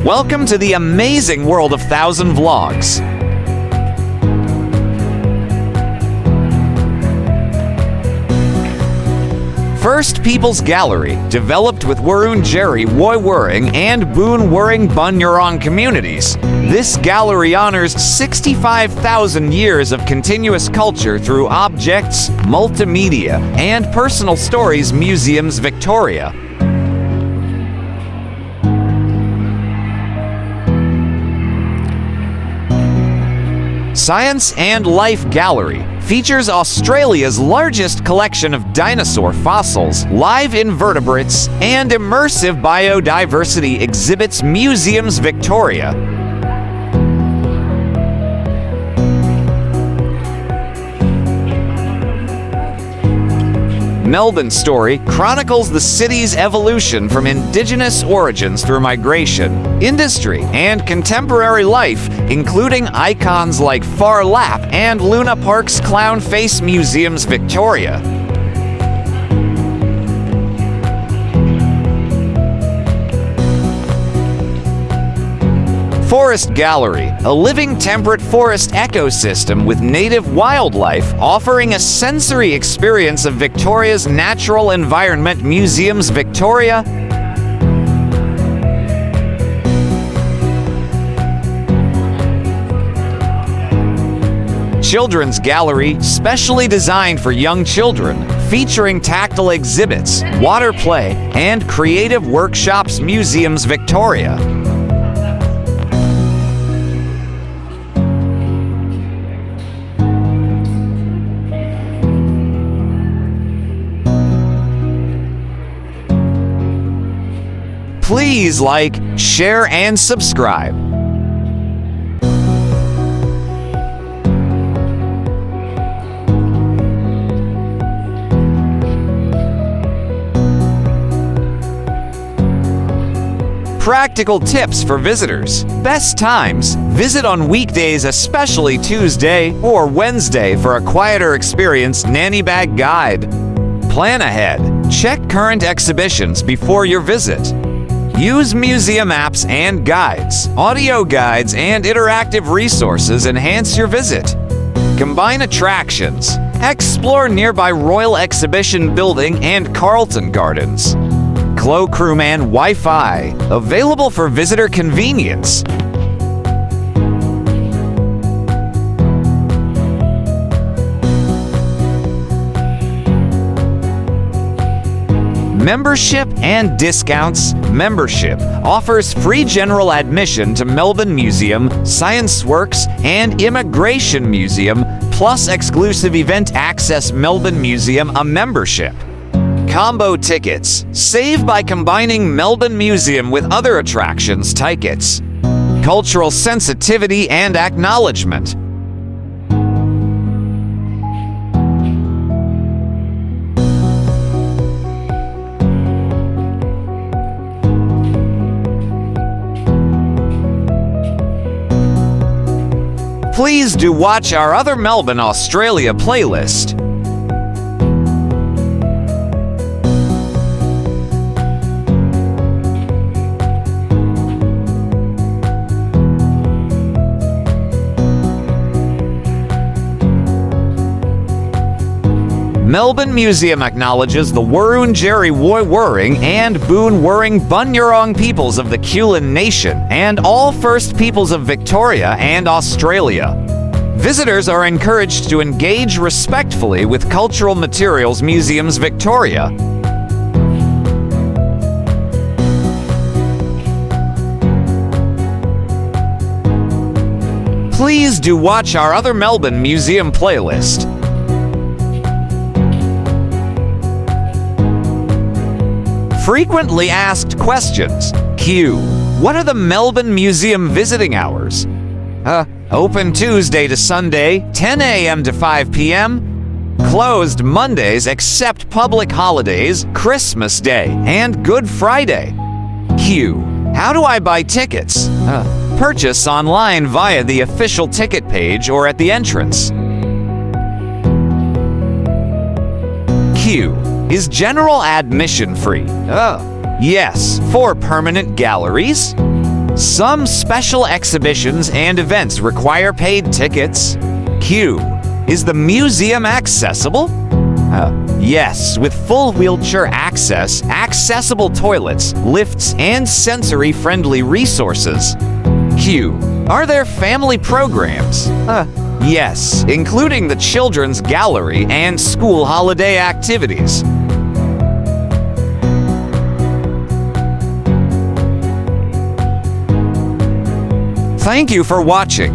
Welcome to the amazing world of 1,000 Vlogs. First People's Gallery, developed with Wurundjeri, Woiwurrung, and Boon-Wurrung Bunyurong communities. This gallery honors 65,000 years of continuous culture through objects, multimedia, and personal stories. Museums Victoria. Science and Life Gallery features Australia's largest collection of dinosaur fossils, live invertebrates, and immersive biodiversity exhibits. Museums Victoria. Melbourne Story chronicles the city's evolution from Indigenous origins through migration, industry, and contemporary life, including icons like Far Lap and Luna Park's Clown Face. Museums Victoria. Forest Gallery, a living temperate forest ecosystem with native wildlife, offering a sensory experience of Victoria's natural environment. Museums Victoria. Children's Gallery, specially designed for young children, featuring tactile exhibits, water play, and creative workshops. Museums Victoria. Please like, share, and subscribe. Practical tips for visitors. Best times. Visit on weekdays, especially Tuesday or Wednesday, for a quieter experience. Nanny bag guide. Plan ahead. Check current exhibitions before your visit. Use museum apps and guides. Audio guides and interactive resources enhance your visit. Combine attractions. Explore nearby Royal Exhibition Building and Carlton Gardens. Cloakroom and Wi-Fi, available for visitor convenience. Membership and discounts. Membership offers free general admission to Melbourne Museum, Science Works, and Immigration Museum, plus exclusive event access. Melbourne Museum, a membership. Combo tickets. Save by combining Melbourne Museum with other attractions tickets. Cultural sensitivity and acknowledgement. Please do watch our other Melbourne, Australia playlist. Melbourne Museum acknowledges the Wurundjeri, Woiwurrung, and Boon-Wurrung Bunyurong peoples of the Kulin Nation and all First Peoples of Victoria and Australia. Visitors are encouraged to engage respectfully with cultural materials. Museums Victoria. Please do watch our other Melbourne Museum playlist. Frequently asked questions. Q. What are the Melbourne Museum visiting hours? Open Tuesday to Sunday, 10 a.m. to 5 p.m. Closed Mondays except public holidays, Christmas Day, and Good Friday. Q. How do I buy tickets? Purchase online via the official ticket page or at the entrance. Q. Is general admission free? Yes, for permanent galleries. Some special exhibitions and events require paid tickets. Q. Is the museum accessible? Yes, with full wheelchair access, accessible toilets, lifts, and sensory-friendly resources. Q. Are there family programs? Yes, including the Children's Gallery and school holiday activities. Thank you for watching.